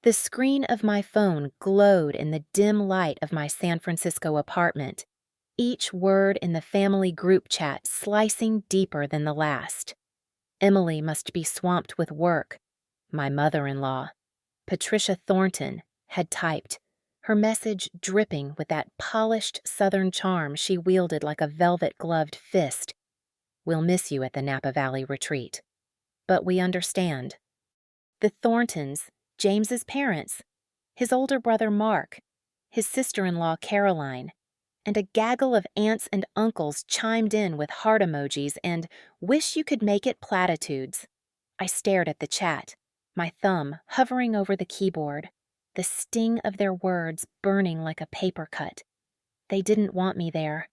The screen of my phone glowed in the dim light of my San Francisco apartment, each word in the family group chat slicing deeper than the last. Emily must be swamped with work. My mother-in-law, Patricia Thornton, had typed, her message dripping with that polished Southern charm she wielded like a velvet-gloved fist. We'll miss you at the Napa Valley retreat. But we understand. The Thorntons, James's parents, his older brother Mark, his sister-in-law Caroline, and a gaggle of aunts and uncles chimed in with heart emojis and wish you could make it platitudes. I stared at the chat, my thumb hovering over the keyboard, the sting of their words burning like a paper cut. They didn't want me there.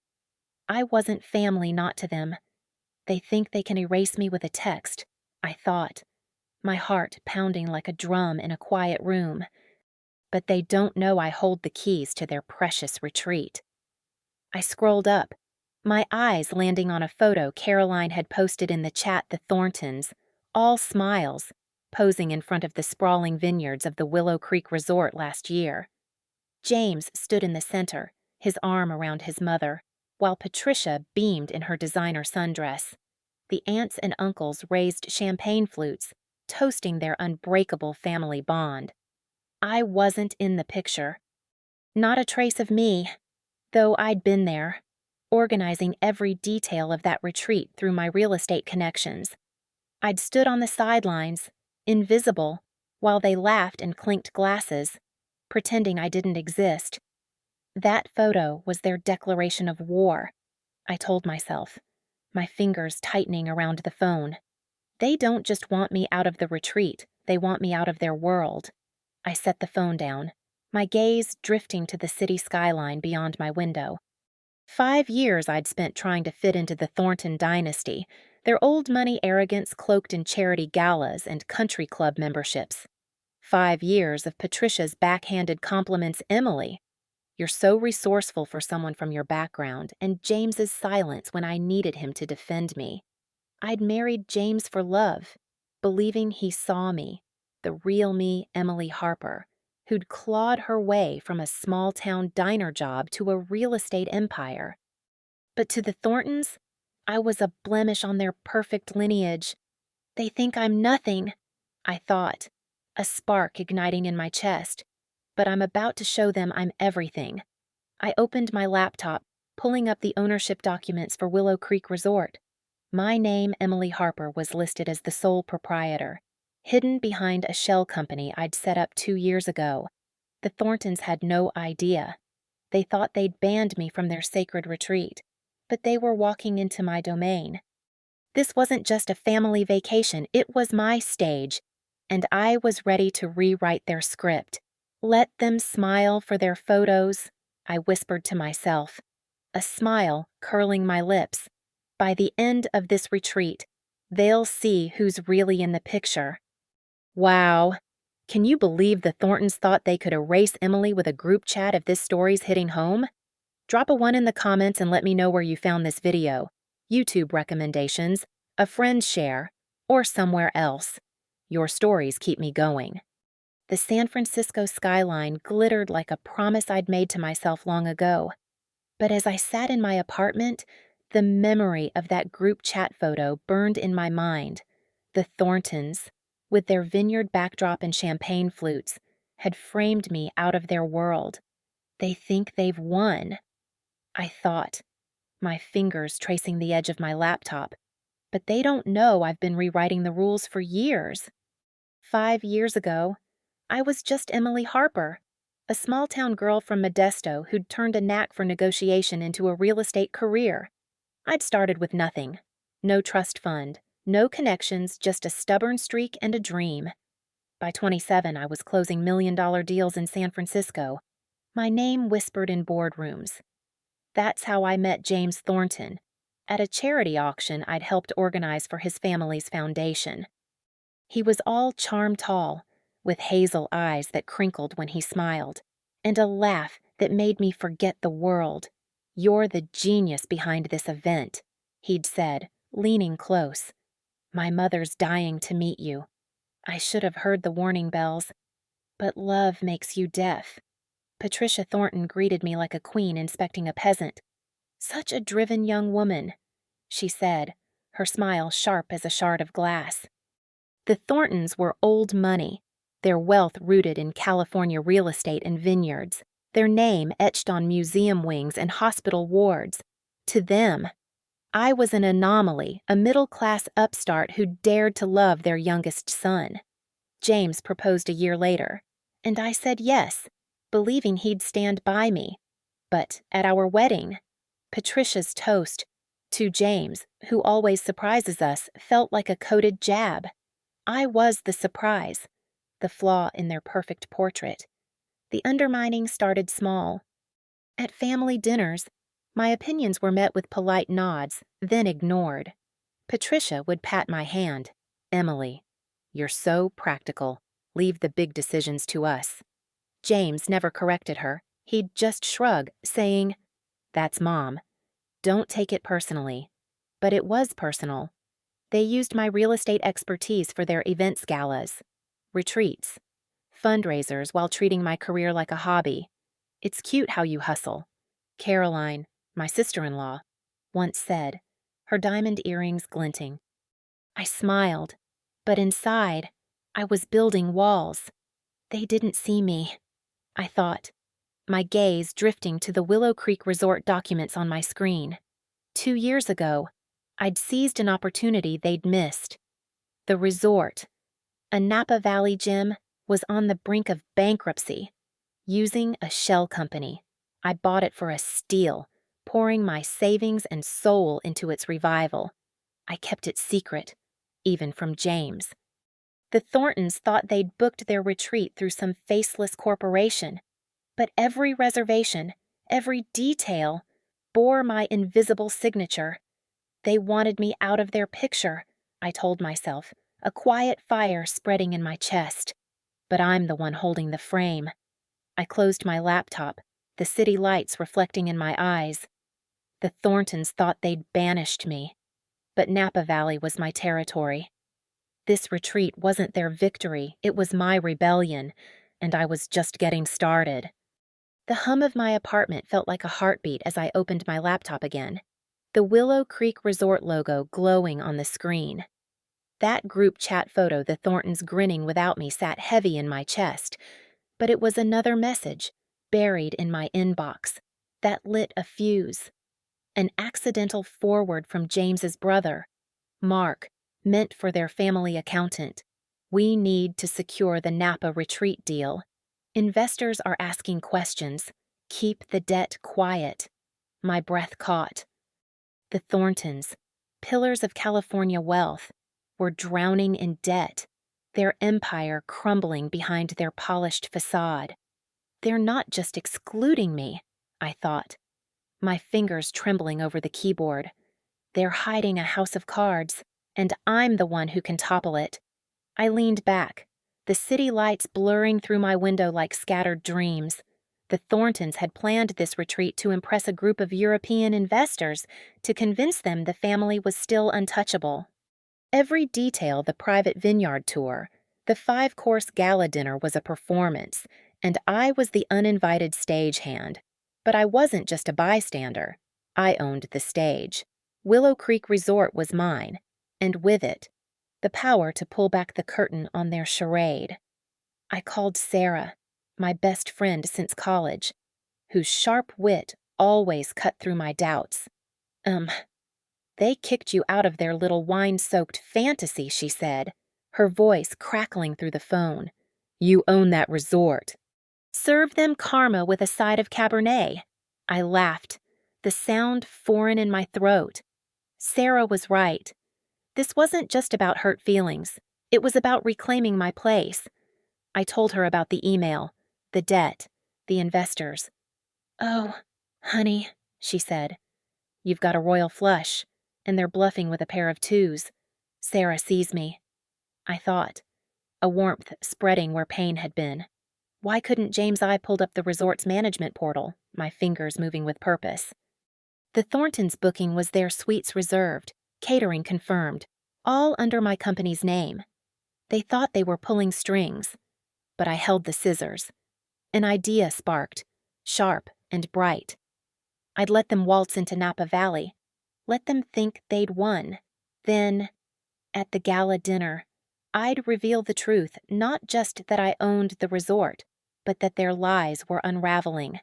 I wasn't family not to them. They think they can erase me with a text, I thought, my heart pounding like a drum in a quiet room. But they don't know I hold the keys to their precious retreat. I scrolled up, my eyes landing on a photo Caroline had posted in the chat. The Thorntons, all smiles, posing in front of the sprawling vineyards of the Willow Creek Resort last year. James stood in the center, his arm around his mother, while Patricia beamed in her designer sundress. The aunts and uncles raised champagne flutes, toasting their unbreakable family bond. I wasn't in the picture. Not a trace of me, though I'd been there, organizing every detail of that retreat through my real estate connections. I'd stood on the sidelines, invisible, while they laughed and clinked glasses, pretending I didn't exist. That photo was their declaration of war, I told myself, my fingers tightening around the phone. They don't just want me out of the retreat, they want me out of their world. I set the phone down, my gaze drifting to the city skyline beyond my window. 5 years I'd spent trying to fit into the Thornton dynasty, their old money arrogance cloaked in charity galas and country club memberships. 5 years of Patricia's backhanded compliments. Emily, you're so resourceful for someone from your background, and James's silence when I needed him to defend me. I'd married James for love, believing he saw me, the real me, Emily Harper, who'd clawed her way from a small-town diner job to a real estate empire. But to the Thorntons, I was a blemish on their perfect lineage. They think I'm nothing, I thought, a spark igniting in my chest. But I'm about to show them I'm everything. I opened my laptop, pulling up the ownership documents for Willow Creek Resort. My name, Emily Harper, was listed as the sole proprietor, hidden behind a shell company I'd set up 2 years ago. The Thorntons had no idea. They thought they'd banned me from their sacred retreat, but they were walking into my domain. This wasn't just a family vacation, it was my stage, and I was ready to rewrite their script. Let them smile for their photos, I whispered to myself, a smile curling my lips. By the end of this retreat, they'll see who's really in the picture. Wow. Can you believe the Thorntons thought they could erase Emily with a group chat if this story's hitting home? Drop a 1 in the comments and let me know where you found this video, YouTube recommendations, a friend's share, or somewhere else. Your stories keep me going. The San Francisco skyline glittered like a promise I'd made to myself long ago. But as I sat in my apartment, the memory of that group chat photo burned in my mind. The Thorntons, with their vineyard backdrop and champagne flutes, had framed me out of their world. They think they've won, I thought, my fingers tracing the edge of my laptop. But they don't know I've been rewriting the rules for years. 5 years ago, I was just Emily Harper, a small-town girl from Modesto who'd turned a knack for negotiation into a real estate career. I'd started with nothing. No trust fund, no connections, just a stubborn streak and a dream. By 27, I was closing million-dollar deals in San Francisco, my name whispered in boardrooms. That's how I met James Thornton, at a charity auction I'd helped organize for his family's foundation. He was all charm tall, with hazel eyes that crinkled when he smiled, and a laugh that made me forget the world. You're the genius behind this event, he'd said, leaning close. My mother's dying to meet you. I should have heard the warning bells. But love makes you deaf. Patricia Thornton greeted me like a queen inspecting a peasant. Such a driven young woman, she said, her smile sharp as a shard of glass. The Thorntons were old money, their wealth rooted in California real estate and vineyards, their name etched on museum wings and hospital wards. To them, I was an anomaly, a middle-class upstart who dared to love their youngest son. James proposed a year later, and I said yes, believing he'd stand by me. But at our wedding, Patricia's toast, to James, who always surprises us, felt like a coded jab. I was the surprise, the flaw in their perfect portrait. The undermining started small. At family dinners, my opinions were met with polite nods, then ignored. Patricia would pat my hand. "Emily, you're so practical. Leave the big decisions to us." James never corrected her. He'd just shrug, saying, "That's Mom. Don't take it personally." But it was personal. They used my real estate expertise for their events galas, retreats, fundraisers while treating my career like a hobby. "It's cute how you hustle," Caroline, my sister-in-law, once said, her diamond earrings glinting. I smiled, but inside, I was building walls. They didn't see me, I thought, my gaze drifting to the Willow Creek Resort documents on my screen. 2 years ago, I'd seized an opportunity they'd missed. The resort, a Napa Valley gym, was on the brink of bankruptcy. Using a shell company, I bought it for a steal, pouring my savings and soul into its revival. I kept it secret, even from James. The Thorntons thought they'd booked their retreat through some faceless corporation, but every reservation, every detail, bore my invisible signature. They wanted me out of their picture, I told myself, a quiet fire spreading in my chest. But I'm the one holding the frame. I closed my laptop, the city lights reflecting in my eyes. The Thorntons thought they'd banished me, but Napa Valley was my territory. This retreat wasn't their victory, it was my rebellion, and I was just getting started. The hum of my apartment felt like a heartbeat as I opened my laptop again, the Willow Creek Resort logo glowing on the screen. That group chat photo the Thorntons grinning without me sat heavy in my chest, but it was another message, buried in my inbox, that lit a fuse. An accidental forward from James's brother, Mark, meant for their family accountant. "We need to secure the Napa retreat deal. Investors are asking questions. Keep the debt quiet." My breath caught. The Thorntons, pillars of California wealth, were drowning in debt, their empire crumbling behind their polished facade. They're not just excluding me, I thought, my fingers trembling over the keyboard. They're hiding a house of cards, and I'm the one who can topple it. I leaned back, the city lights blurring through my window like scattered dreams. The Thorntons had planned this retreat to impress a group of European investors, to convince them the family was still untouchable. Every detail, the private vineyard tour, the 5-course gala dinner was a performance, and I was the uninvited stagehand. But I wasn't just a bystander. I owned the stage. Willow Creek Resort was mine, and with it, the power to pull back the curtain on their charade. I called Sarah, my best friend since college, whose sharp wit always cut through my doubts. They kicked you out of their little wine-soaked fantasy," she said, her voice crackling through the phone. "You own that resort." "Serve them karma with a side of Cabernet." I laughed, the sound foreign in my throat. Sarah was right. This wasn't just about hurt feelings. It was about reclaiming my place. I told her about the email, the debt, the investors. "Oh, honey," she said, "you've got a royal flush, and they're bluffing with a pair of 2s. Sarah sees me." I thought, a warmth spreading where pain had been. Why couldn't James I pulled up the resort's management portal, my fingers moving with purpose? The Thorntons' booking was their suites reserved, catering confirmed, all under my company's name. They thought they were pulling strings. but I held the scissors. An idea sparked, sharp and bright. I'd let them waltz into Napa Valley. Let them think they'd won. Then, at the gala dinner, I'd reveal the truth, not just that I owned the resort, but that their lies were unraveling.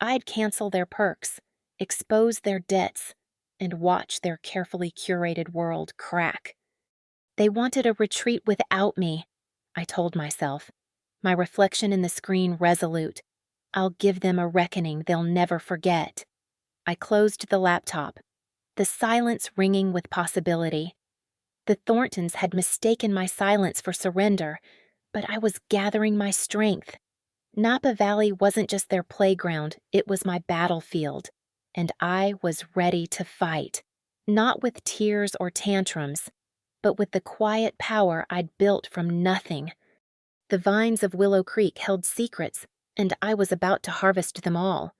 I'd cancel their perks, expose their debts, and watch their carefully curated world crack. They wanted a retreat without me, I told myself, my reflection in the screen resolute. I'll give them a reckoning they'll never forget. I closed the laptop, the silence ringing with possibility. The Thorntons had mistaken my silence for surrender, but I was gathering my strength. Napa Valley wasn't just their playground, it was my battlefield, and I was ready to fight, not with tears or tantrums, but with the quiet power I'd built from nothing. The vines of Willow Creek held secrets, and I was about to harvest them all.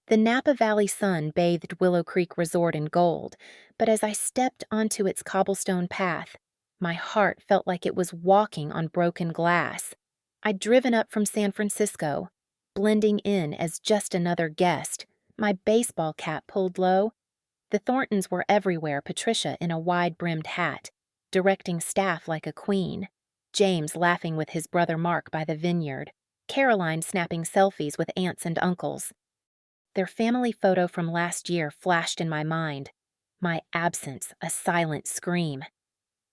The Napa Valley sun bathed Willow Creek Resort in gold, but as I stepped onto its cobblestone path, my heart felt like it was walking on broken glass. I'd driven up from San Francisco, blending in as just another guest, my baseball cap pulled low. The Thorntons were everywhere, Patricia in a wide-brimmed hat, directing staff like a queen, James laughing with his brother Mark by the vineyard, Caroline snapping selfies with aunts and uncles. Their family photo from last year flashed in my mind, my absence a silent scream.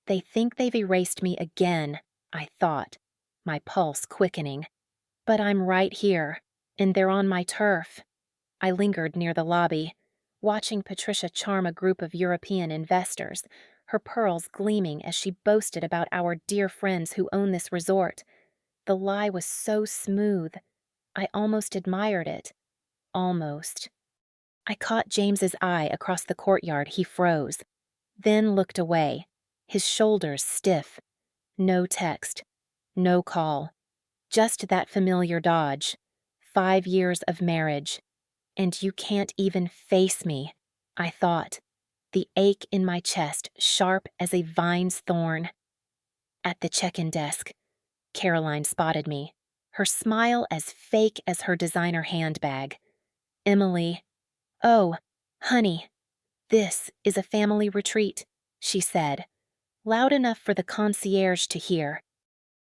They think they've erased me again, I thought, my pulse quickening. But I'm right here, and they're on my turf. I lingered near the lobby, watching Patricia charm a group of European investors, her pearls gleaming as she boasted about our dear friends who own this resort. The lie was so smooth, I almost admired it. Almost. I caught James's eye across the courtyard. He froze, then looked away, his shoulders stiff. No text, no call, just that familiar dodge. 5 years of marriage. And you can't even face me, I thought, the ache in my chest sharp as a vine's thorn. At the check-in desk, Caroline spotted me, her smile as fake as her designer handbag. Emily, "Oh, honey, this is a family retreat," she said, loud enough for the concierge to hear.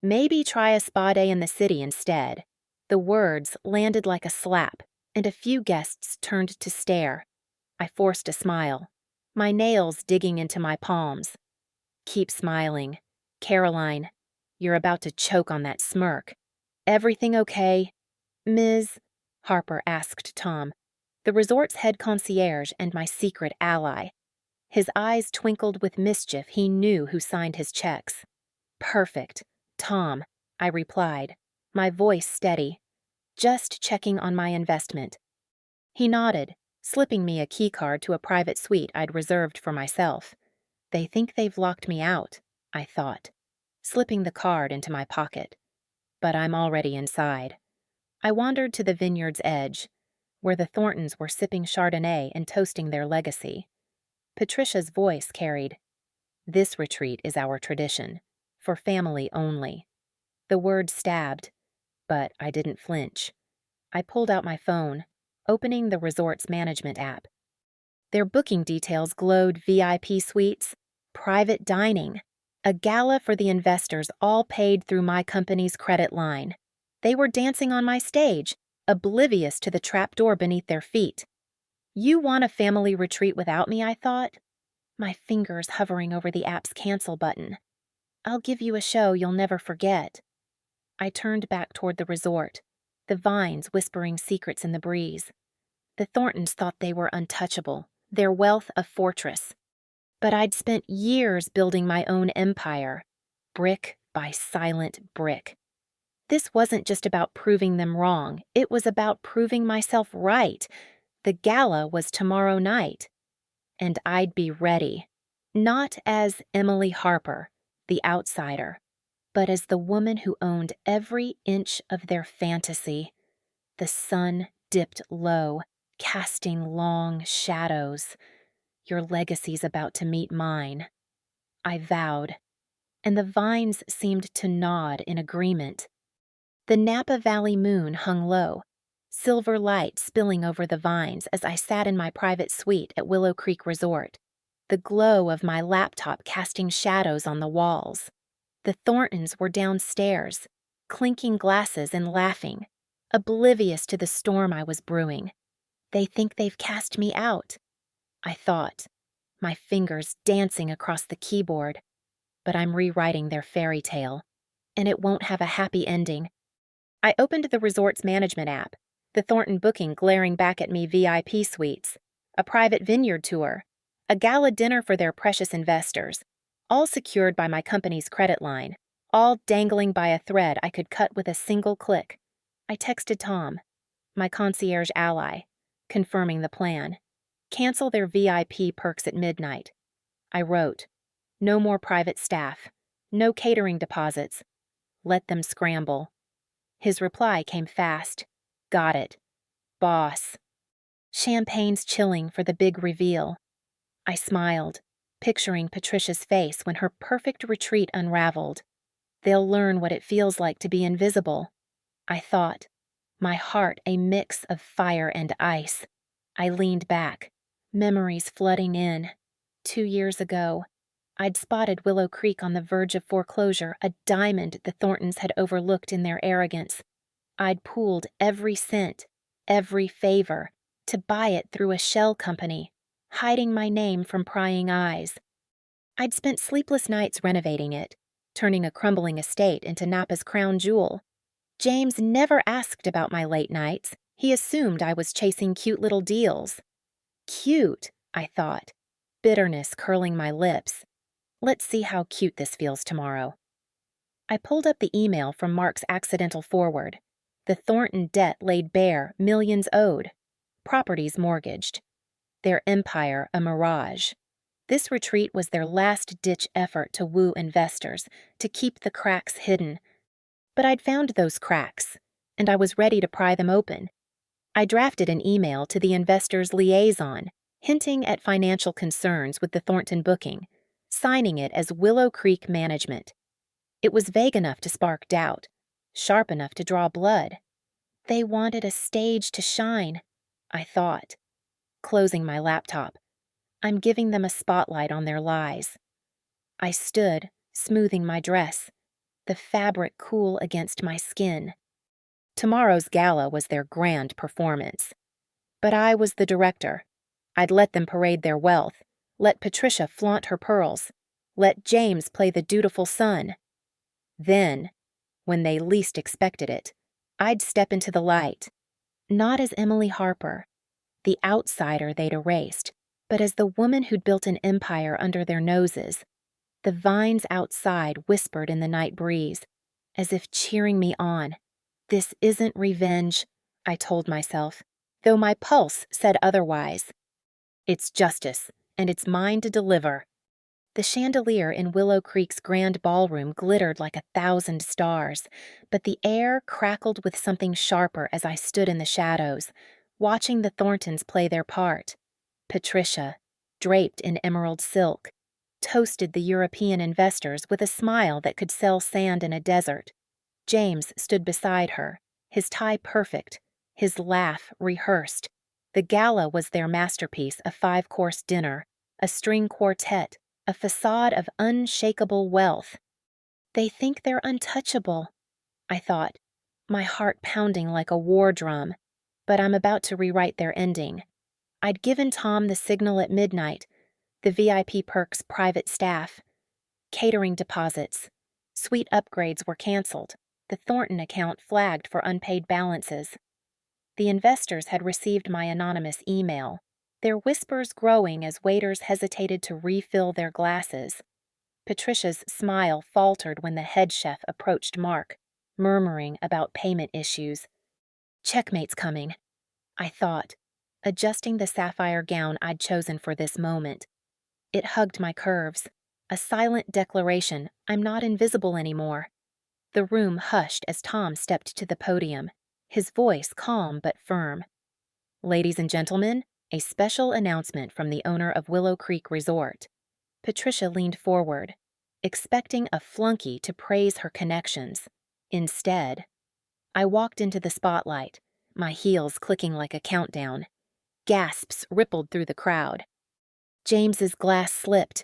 "Maybe try a spa day in the city instead." The words landed like a slap, and a few guests turned to stare. I forced a smile, my nails digging into my palms. "Keep smiling. Caroline, you're about to choke on that smirk. Everything okay, Ms.?" Harper asked Tom, the resort's head concierge and my secret ally. His eyes twinkled with mischief. He knew who signed his checks. "Perfect, Tom," I replied, my voice steady. "Just checking on my investment." He nodded, slipping me a key card to a private suite I'd reserved for myself. They think they've locked me out, I thought, slipping the card into my pocket. But I'm already inside. I wandered to the vineyard's edge, where the Thorntons were sipping Chardonnay and toasting their legacy. Patricia's voice carried, "This retreat is our tradition, for family only." The word stabbed, but I didn't flinch. I pulled out my phone, opening the resort's management app. Their booking details glowed: VIP suites, private dining, a gala for the investors, all paid through my company's credit line. They were dancing on my stage, oblivious to the trapdoor beneath their feet. "You want a family retreat without me?" I thought, my fingers hovering over the app's cancel button. "I'll give you a show you'll never forget." I turned back toward the resort, the vines whispering secrets in the breeze. The Thorntons thought they were untouchable, their wealth a fortress. But I'd spent years building my own empire, brick by silent brick. This wasn't just about proving them wrong, it was about proving myself right. The gala was tomorrow night, and I'd be ready, not as Emily Harper, the outsider, but as the woman who owned every inch of their fantasy. The sun dipped low, casting long shadows. "Your legacy's about to meet mine," I vowed, and the vines seemed to nod in agreement. The Napa Valley moon hung low, silver light spilling over the vines as I sat in my private suite at Willow Creek Resort, the glow of my laptop casting shadows on the walls. The Thorntons were downstairs, clinking glasses and laughing, oblivious to the storm I was brewing. They think they've cast me out, I thought, my fingers dancing across the keyboard. But I'm rewriting their fairy tale, and it won't have a happy ending. I opened the resort's management app, the Thornton booking glaring back at me VIP suites, a private vineyard tour, a gala dinner for their precious investors, all secured by my company's credit line, all dangling by a thread I could cut with a single click. I texted Tom, my concierge ally, confirming the plan. Cancel their VIP perks at midnight. I wrote, no more private staff, no catering deposits. Let them scramble. His reply came fast. Got it. Boss. Champagne's chilling for the big reveal. I smiled, picturing Patricia's face when her perfect retreat unraveled. They'll learn what it feels like to be invisible, I thought, my heart a mix of fire and ice. I leaned back, memories flooding in. 2 years ago, I'd spotted Willow Creek on the verge of foreclosure, a diamond the Thorntons had overlooked in their arrogance. I'd pooled every cent, every favor, to buy it through a shell company, hiding my name from prying eyes. I'd spent sleepless nights renovating it, turning a crumbling estate into Napa's crown jewel. James never asked about my late nights. He assumed I was chasing cute little deals. Cute, I thought, bitterness curling my lips. Let's see how cute this feels tomorrow. I pulled up the email from Mark's accidental forward. The Thornton debt laid bare, millions owed. Properties mortgaged. Their empire a mirage. This retreat was their last-ditch effort to woo investors, to keep the cracks hidden. But I'd found those cracks, and I was ready to pry them open. I drafted an email to the investors' liaison, hinting at financial concerns with the Thornton booking, signing it as Willow Creek Management. It was vague enough to spark doubt, sharp enough to draw blood. They wanted a stage to shine, I thought, closing my laptop. I'm giving them a spotlight on their lies. I stood, smoothing my dress, the fabric cool against my skin. Tomorrow's gala was their grand performance. But I was the director. I'd let them parade their wealth, let Patricia flaunt her pearls, let James play the dutiful son. Then, when they least expected it, I'd step into the light, not as Emily Harper, the outsider they'd erased, but as the woman who'd built an empire under their noses. The vines outside whispered in the night breeze, as if cheering me on. This isn't revenge, I told myself, though my pulse said otherwise. It's justice, and it's mine to deliver. The chandelier in Willow Creek's grand ballroom glittered like 1,000 stars, but the air crackled with something sharper as I stood in the shadows, watching the Thorntons play their part. Patricia, draped in emerald silk, toasted the European investors with a smile that could sell sand in a desert. James stood beside her, his tie perfect, his laugh rehearsed. The gala was their masterpiece, a 5-course dinner, a string quartet, a facade of unshakable wealth. They think they're untouchable, I thought, my heart pounding like a war drum, but I'm about to rewrite their ending. I'd given Tom the signal at midnight, the VIP perks private staff, catering deposits. Suite upgrades were canceled, the Thornton account flagged for unpaid balances. The investors had received my anonymous email, their whispers growing as waiters hesitated to refill their glasses. Patricia's smile faltered when the head chef approached Mark, murmuring about payment issues. Checkmate's coming, I thought, adjusting the sapphire gown I'd chosen for this moment. It hugged my curves, a silent declaration I'm not invisible anymore. The room hushed as Tom stepped to the podium, his voice calm but firm. Ladies and gentlemen, a special announcement from the owner of Willow Creek Resort. Patricia leaned forward, expecting a flunky to praise her connections. Instead, I walked into the spotlight, my heels clicking like a countdown. Gasps rippled through the crowd. James's glass slipped,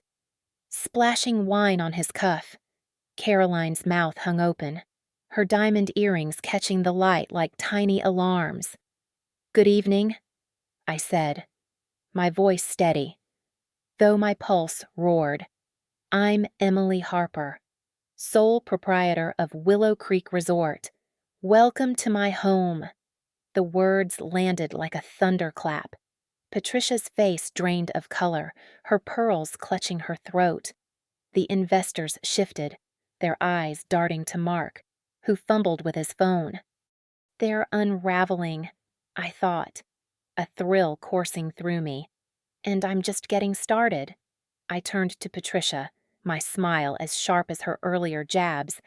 splashing wine on his cuff. Caroline's mouth hung open, her diamond earrings catching the light like tiny alarms. "Good evening," I said, my voice steady, though my pulse roared. "I'm Emily Harper, sole proprietor of Willow Creek Resort. Welcome to my home." The words landed like a thunderclap. Patricia's face drained of color, her pearls clutching her throat. The investors shifted, their eyes darting to Mark, who fumbled with his phone. "They're unraveling," I thought, a thrill coursing through me. "And I'm just getting started." I turned to Patricia, my smile as sharp as her earlier jabs.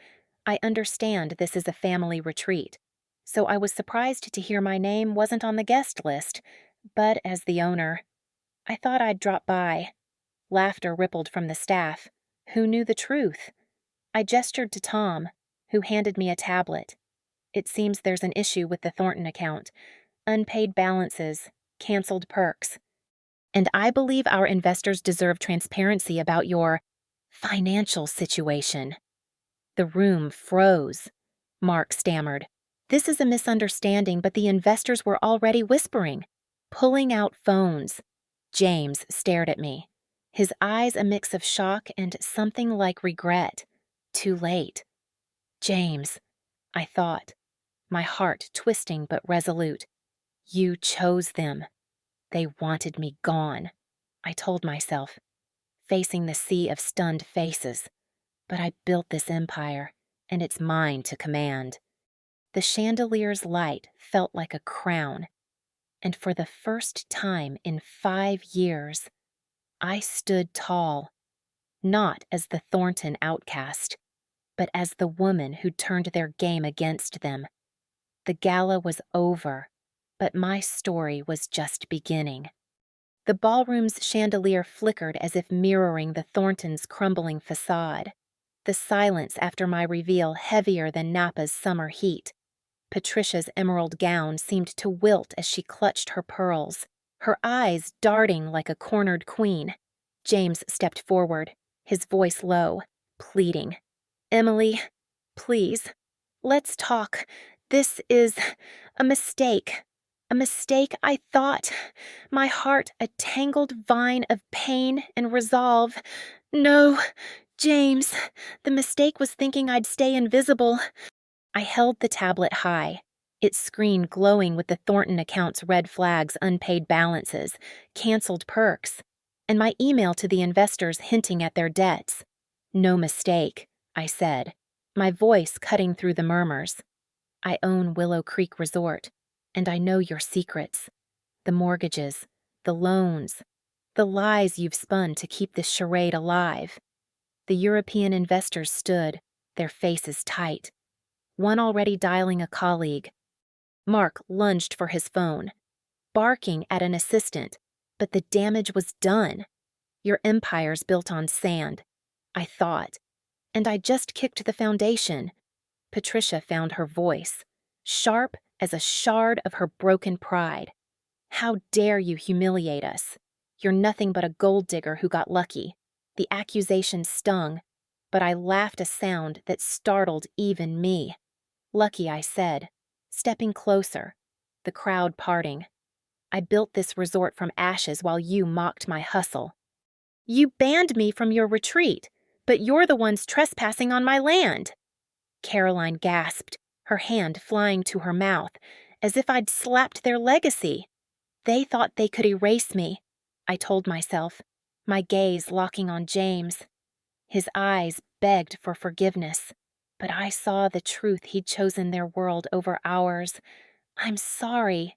"I understand this is a family retreat, so I was surprised to hear my name wasn't on the guest list, but as the owner, I thought I'd drop by." Laughter rippled from the staff, who knew the truth. I gestured to Tom, who handed me a tablet. "It seems there's an issue with the Thornton account. Unpaid balances, canceled perks. And I believe our investors deserve transparency about your financial situation." The room froze. Mark stammered. "This is a misunderstanding, but the investors were already whispering, pulling out phones." James stared at me, his eyes a mix of shock and something like regret. Too late. "James," I thought, my heart twisting but resolute. "You chose them. They wanted me gone," I told myself, facing the sea of stunned faces. "But I built this empire, and it's mine to command." The chandelier's light felt like a crown, and for the first time in 5 years, I stood tall, not as the Thornton outcast, but as the woman who turned their game against them. The gala was over, but my story was just beginning. The ballroom's chandelier flickered as if mirroring the Thorntons' crumbling facade. The silence after my reveal heavier than Napa's summer heat. Patricia's emerald gown seemed to wilt as she clutched her pearls, her eyes darting like a cornered queen. James stepped forward, his voice low, pleading. "Emily, please, let's talk. This is a mistake. A mistake, I thought. My heart a tangled vine of pain and resolve. No, James, the mistake was thinking I'd stay invisible." I held the tablet high, its screen glowing with the Thornton account's red flags, unpaid balances, canceled perks, and my email to the investors hinting at their debts. "No mistake," I said, my voice cutting through the murmurs. "I own Willow Creek Resort, and I know your secrets. The mortgages, the loans, the lies you've spun to keep this charade alive." The European investors stood, their faces tight, one already dialing a colleague. Mark lunged for his phone, barking at an assistant, but the damage was done. "Your empire's built on sand," I thought, "and I just kicked the foundation." Patricia found her voice, sharp as a shard of her broken pride. "How dare you humiliate us? You're nothing but a gold digger who got lucky." The accusation stung, but I laughed a sound that startled even me. "Lucky," I said, stepping closer, the crowd parting. "I built this resort from ashes while you mocked my hustle. You banned me from your retreat, but you're the ones trespassing on my land." Caroline gasped, her hand flying to her mouth, as if I'd slapped their legacy. "They thought they could erase me," I told myself, my gaze locking on James. His eyes begged for forgiveness, but I saw the truth he'd chosen their world over ours. "I'm sorry."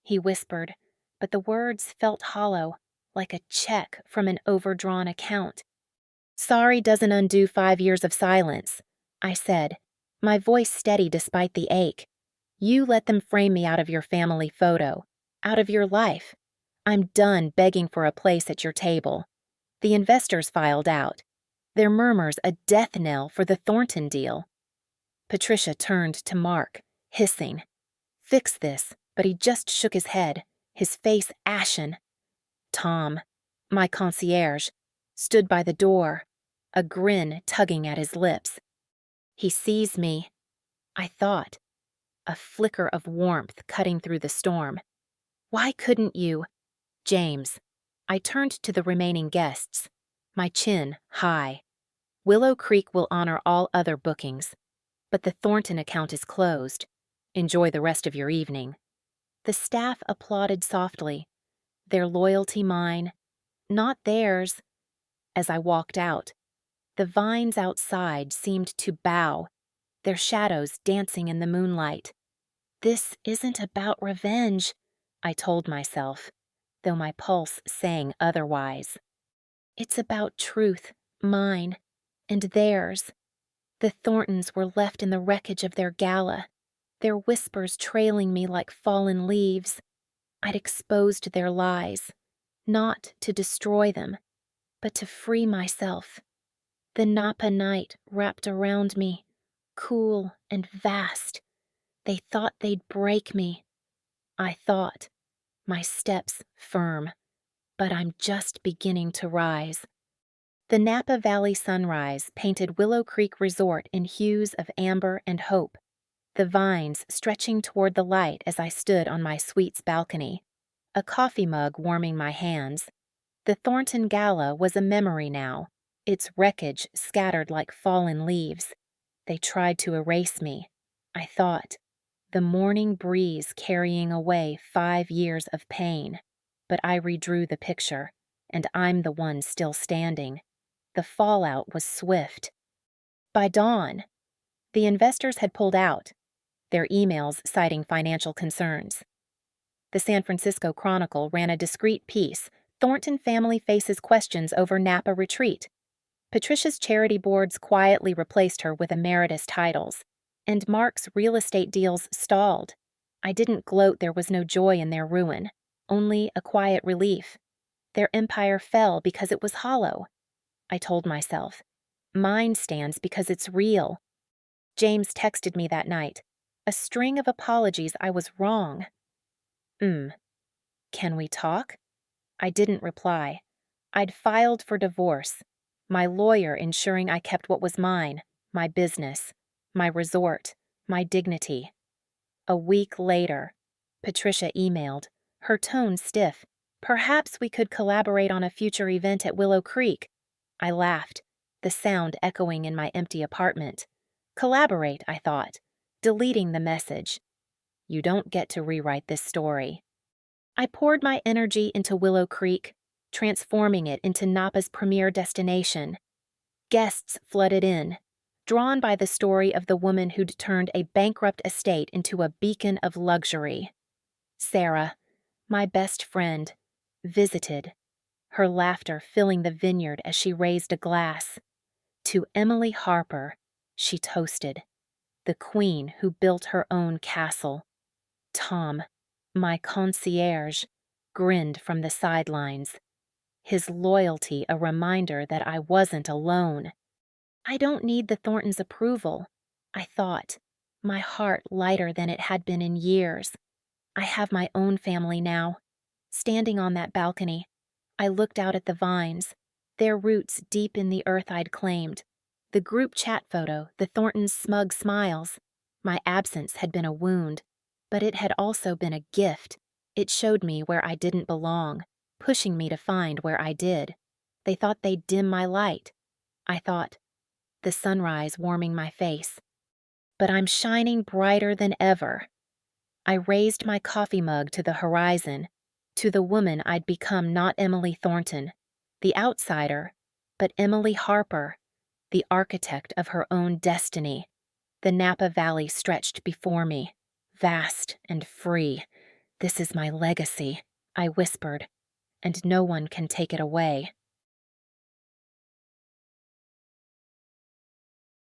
He whispered, but the words felt hollow, like a check from an overdrawn account. "Sorry doesn't undo 5 years of silence," I said, my voice steady despite the ache. "You let them frame me out of your family photo, out of your life. I'm done begging for a place at your table." The investors filed out, their murmurs a death knell for the Thornton deal. Patricia turned to Mark, hissing. Fix this, but he just shook his head, his face ashen. Tom, my concierge, stood by the door, a grin tugging at his lips. He sees me, I thought, a flicker of warmth cutting through the storm. Why couldn't you? James. I turned to the remaining guests, my chin high. Willow Creek will honor all other bookings, but the Thornton account is closed. Enjoy the rest of your evening. The staff applauded softly, their loyalty mine, not theirs. As I walked out, the vines outside seemed to bow, their shadows dancing in the moonlight. This isn't about revenge, I told myself, though my pulse sang otherwise. It's about truth, mine, and theirs. The Thorntons were left in the wreckage of their gala, their whispers trailing me like fallen leaves. I'd exposed their lies, not to destroy them, but to free myself. The Napa night wrapped around me, cool and vast. They thought they'd break me. I thought, my steps firm, but I'm just beginning to rise. The Napa Valley sunrise painted Willow Creek Resort in hues of amber and hope, the vines stretching toward the light as I stood on my suite's balcony, a coffee mug warming my hands. The Thornton Gala was a memory now, its wreckage scattered like fallen leaves. They tried to erase me, I thought, the morning breeze carrying away 5 years of pain. But I redrew the picture, and I'm the one still standing. The fallout was swift. By dawn, the investors had pulled out, their emails citing financial concerns. The San Francisco Chronicle ran a discreet piece, Thornton family faces questions over Napa retreat. Patricia's charity boards quietly replaced her with emeritus titles, and Mark's real estate deals stalled. I didn't gloat there was no joy in their ruin, only a quiet relief. Their empire fell because it was hollow. I told myself. Mine stands because it's real. James texted me that night. A string of apologies I was wrong. Can we talk? I didn't reply. I'd filed for divorce, my lawyer ensuring I kept what was mine, my business, my resort, my dignity. A week later, Patricia emailed, her tone stiff. Perhaps we could collaborate on a future event at Willow Creek. I laughed, the sound echoing in my empty apartment. Collaborate, I thought, deleting the message. You don't get to rewrite this story. I poured my energy into Willow Creek, transforming it into Napa's premier destination. Guests flooded in, drawn by the story of the woman who'd turned a bankrupt estate into a beacon of luxury. Sarah, my best friend, visited, her laughter filling the vineyard as she raised a glass. To Emily Harper, she toasted, the queen who built her own castle. Tom, my concierge, grinned from the sidelines, his loyalty a reminder that I wasn't alone. I don't need the Thorntons' approval, I thought, my heart lighter than it had been in years. I have my own family now. Standing on that balcony, I looked out at the vines, their roots deep in the earth I'd claimed. The group chat photo, the Thorntons' smug smiles. My absence had been a wound, but it had also been a gift. It showed me where I didn't belong, pushing me to find where I did. They thought they'd dim my light. I thought, the sunrise warming my face. But I'm shining brighter than ever. I raised my coffee mug to the horizon, to the woman I'd become, not Emily Thornton, the outsider, but Emily Harper, the architect of her own destiny. The Napa Valley stretched before me, vast and free. This is my legacy, I whispered, and no one can take it away.